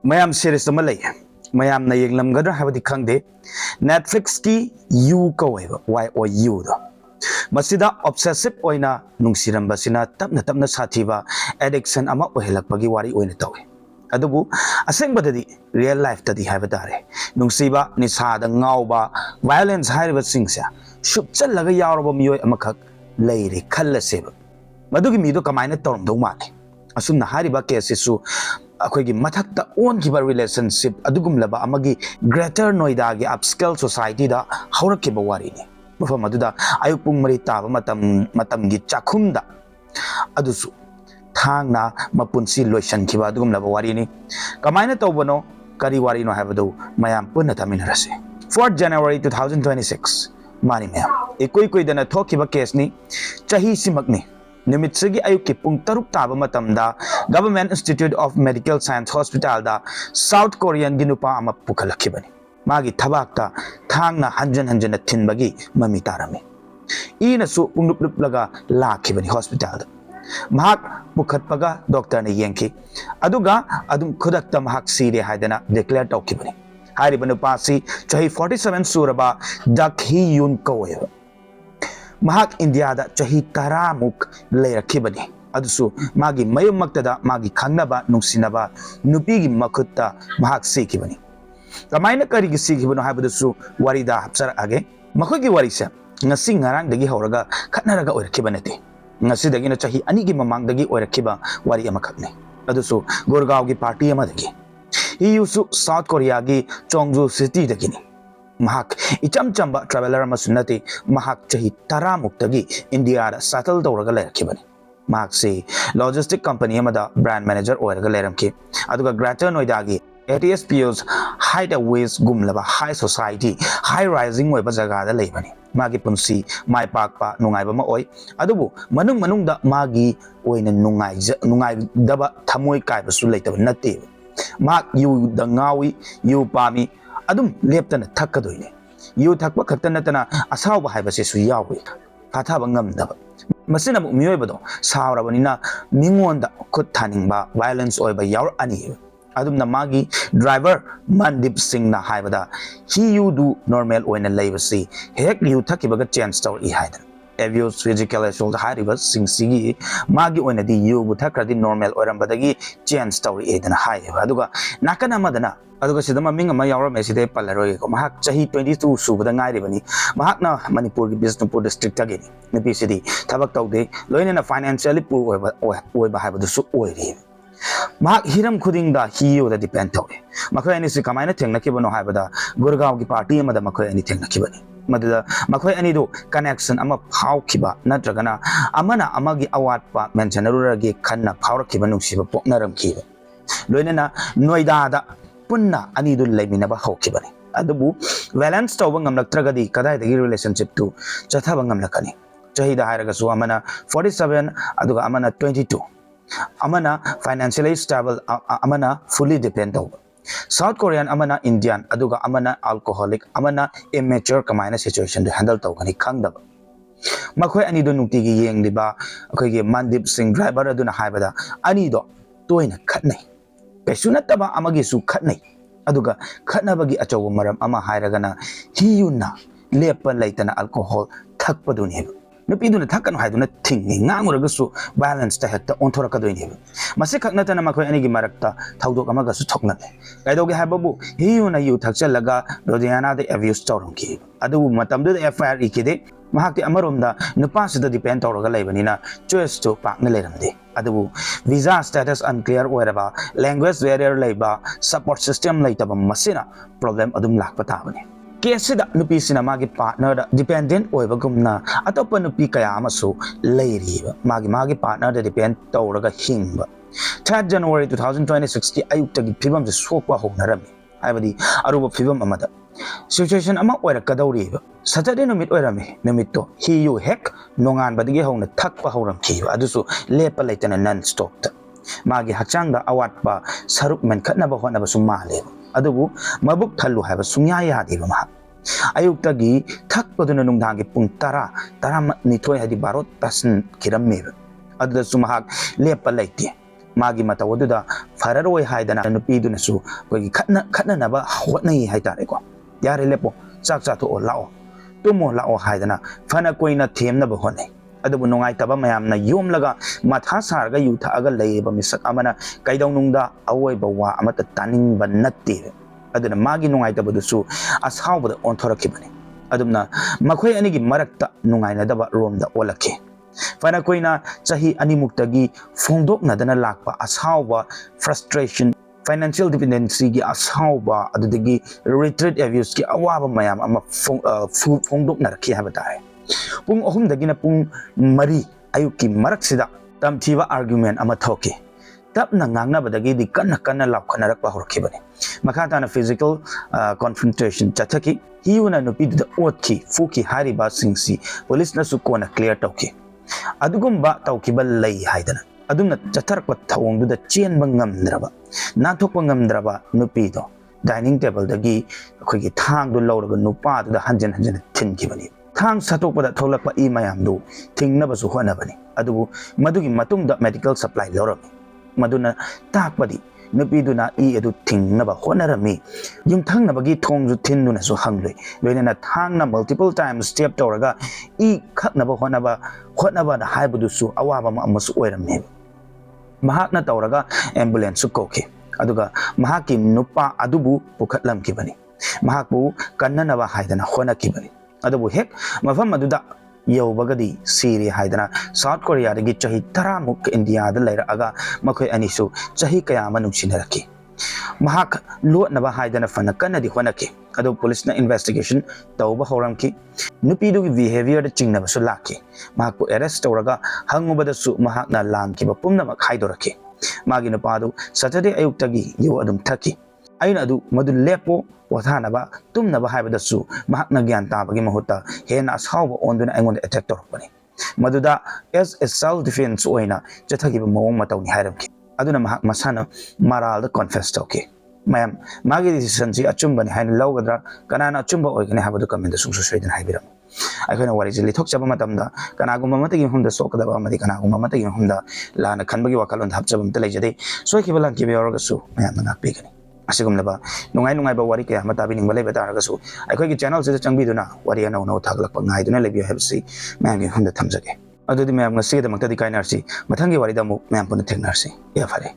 mayam series ama lay mayam na yenglamgadra habadi khangde Netflix ki you kawaiba y o u do masida obsessive oina nungsiramba sina tapna sathiba addiction ama ohelakpagi wari oina tawe adubu asengbadadi real life tadi habadare nungsiba nisada ngawba violence hariba singsa shupchalaga yawraba miyoy amakhak leire khallaseba madugi mido kamaina tawramdo mane asumna hariba cases अखोगी मथक्ता ओनखिबा relationship अदुगुमलबा अमगी Greater Noida गे upscale society दा हौरखिबा वारीनी मफम अदुदा आयुक पुंग मरी ताबा मतमगी चाखुमदा अदुसु थांगना मपुनसी लोइसनखिबा अदुगुमलबा वारीनी कमायना तौबनो करी वारीनो हाबदो मयाम पुन्ना तमिनरसे 4 January 2026 मानी मयाम एकोई कोइदना थोखिबा केसनी चाही सिमकनी निमित्सगी अयुक्की पुंग तरुक ताबा मतमदा government institute of medical science hospital दा साउथ कोरियन गी नुपा अमा पुखलखिबनी मागी थबाकता थांगना हंजन थिनबगी ममी तारमे इनसु पुंगलुपलगा लाखिबनी हॉस्पिटल दा महाक पुखतपगा डॉक्टर ने येंखी अदुगा अदुम खुदक्ता महाक सीरे हायदना डिक्लेयर तौखिबनी हारिबा नुपासी चाही 47 सुरबा दखी युन कवेब महाक इंडिया दा चाही 10 मुक लेरखिबनी अदुसु मागी मयुमक्तदा मागी खंगनबा नुंसिनबा नुपीगी मखुत्ता महाक सीखिबनी कमायना करिगी सीखिबनो हाबदसु वारीदा हपसर आगे मखोगी वारीसे ngasi ngarang dagi horaga khatnaraga oirkhiba nate ngasi dagi na chahi ani gi mamang dagi oirkhiba wari amakhakne adusu gorgaw gi party ama dagi iusu south korea gi chongju city dagi ni mahak icham chamba traveler ama sunnati mahak chahi 10 muktagi india da settle tawraga lerkhibani mahak se logistic company amada brand manager oiraga leramki aduga greater noida gi ATSPO's hideaways gumlaba high society high rising oiba jaga da leibani magi punsi mai pakpa nungai ba ma oi adubu manung da magi oina nungai daba thamoi kai ba su leitaba natte mak yu da ngawi yu pami adum leptana thakkadoine yu thakpa khaktana tana asawba haiba se su yawi phathaba ngamdaba masina mu miyoibado sawrabanina mingonda khut thaningba violence oiba yaur ani adumna magi driver mandip singh na haibada he you do normal oina leibasi hek yu thakibaga chance taw I haida abuse physical assault hariba sing sigi magi oina di yu bu thakradi normal oirambadagi chance taw edana haiba aduga nakana madana aduga sidama minga ma yawra meside palaroi ko mahak chahi 22 subada ngairibani mahakna manipur gi bisnupur district agi nipi city thabak tawde loina na financially poor oiba haibadu su oiri mahak hiram khuding da hiyo da depend tawre makhoi ani si kamaina thengna kibano haibada gurgaon gi party amada makhoi ani thengna kibani madada makhoi ani do connection ama phau khiba natragana amana amagi awat pa mentionarura gi khanna phawra khiba nungsiba poknaram khiba loina noida da punna ani do leimina ba hokibani adubu balance tawba ngamlaktragadi kadai dagi relationship tu chathaba ngamlakani chahida hairaga su amana 47 aduga amana 22 amana financially stable amana fully depend over South Korean amana Indian aduga amana alcoholic amana immature kamaina situation to handle tawgani khangdaba makhoi ani do nukti gi yengliba akhoi gi mandip singh driver aduna haibada ani do toina khatnai kaisuna taba amagi su khatnai aduga khatnabagi achaw maram ama hairagana hiyuna lepa laitana alcohol thakpaduni nupiduna thakkan haiduna thingi nganguragasu balance ta hekta onthorakadoini mase khaknatana makhoi anigi marakta thaudok amaga su thokna kaidoge hababu hiyuna yu thakchalaga lodiana de abuse tawrumki adu matamdu FIR ikide mahakti amaromda nupasida depend tawraga leibanina choice to pakna leramde adu visa status unclear oiraba language barrier leiba support system leitaba masina problem adum lakpa tabani Kesida nupi sinamagi partner da dependent oibagumna atopa nupi kaya amasu leiriba magi partner da depend tawraga hingba 3 January 2026 ki ayukta gi phibam se sokwa honarami haibadi aruba phibam amada situation ama oirakadawriba Saturday numit oirami numit to hi yu hek nongan badigi hona thakpa horam khiba adusu lepa leitana non stop ta magi hachangda awatpa saruk men khatnaba honaba sumale adubu mabuk thallu haiba sungya yadiba ma ayuktagi thakpaduna nungdangi pung 10 nithoi hadi 12 tasin kiramme aduda sumahak lepa leite magi mataw aduda fararoi haidana nupidunasu kogi khatna naba hotnai haitare ko yare lepo chak cha to lao tumo lao haidana fana koina themna ba honai adubu nungai taba mayamna yomlaga matha sarga yutha aga leiba misak amana kaidonungda awoi bawa amata taning ba natte aduna magi nungai taba dusu asawbada onthorakibani adumna makhoi anigi marakta nungai na daba romda olakhe fana koina chahi animuktagi fongdoknadana lakpa asawba frustration financial dependency gi asawba adudagi retreat abuse gi awaba mayam ama fongdokna rakhi habata pung ahum dagina pung mari ayuki maraksida tamthiba argument ama thoki tapna ngangna badagi di kanna lakhana rakpa horkhibani makhatana physical confrontation chathaki hiuna nupi da otki fuki hariba singsi police na su kona clear tawki adugumba tawkiba lay haidana adumna chatharakpa thawongdu da chenba ngamdraba nathokpa ngamdraba nupi do dining table dagi akhoi thang do lawraga nupa da hanjan thinkibani thang satokpada tholakpa I mayamdu thingnabasu honabani adubu madugi matungda medical supply lorami maduna takpadi nupiduna I edu thingnaba honarami yumthangnabagi thongju thinduna su hangloi loinana thangna multiple times step toraga I khaknaba honaba na haibudusu awaba amasu oirami mahakna toraga ambulance su koke aduga mahaki nupa adubu pukhatlamkibani mahakbu kannanaba haidana honakibani adubu hek mafam aduda yobagadi siri haidana South Korea dagi chahi taramuk India da laira aga makhoi anisu chahi kayama nungsinaraki mahak lotnaba haidana fana kanadi honaki adu police na investigation tawba horamki nupidu gi behavior da chingnaba su laki mahakku arrest tawraga hangubada su mahakna lamkiba pumna khaidoraki magi napadu Saturday ayuktagi yo adum thaki aina adu madu lepo wathanaba tumnaba haibadasu mahakna gyan tabagi mahuta hena asawba onduna aingon attack torpani maduda as a self defense oina chathagiba mawong matawni hairamki aduna mahak masana maral da confess tawki mayam magi decision si achumbani haina lawgadra kanana achumba oigane habadu comment sungsu soidan haibiram akhona wari jili thokchaba matamda kanagumba matagi humda sokadaba amadi kanagumba matagi humda lana khanbagi wakalon hapchabam ta leijade soikibalan kibe yoragasu mayam ngakpegani asigumlaba nungai ba wari kaya matabi ning balai bataragasu aikoi gi channel se changbiduna wari ana no thaglak ngai duna lebi hebsi mayam gi humda thamjage adudi mayam ngasi da makta di kainarsi mathangi wari da mu mayam pun thengnarsi ya fare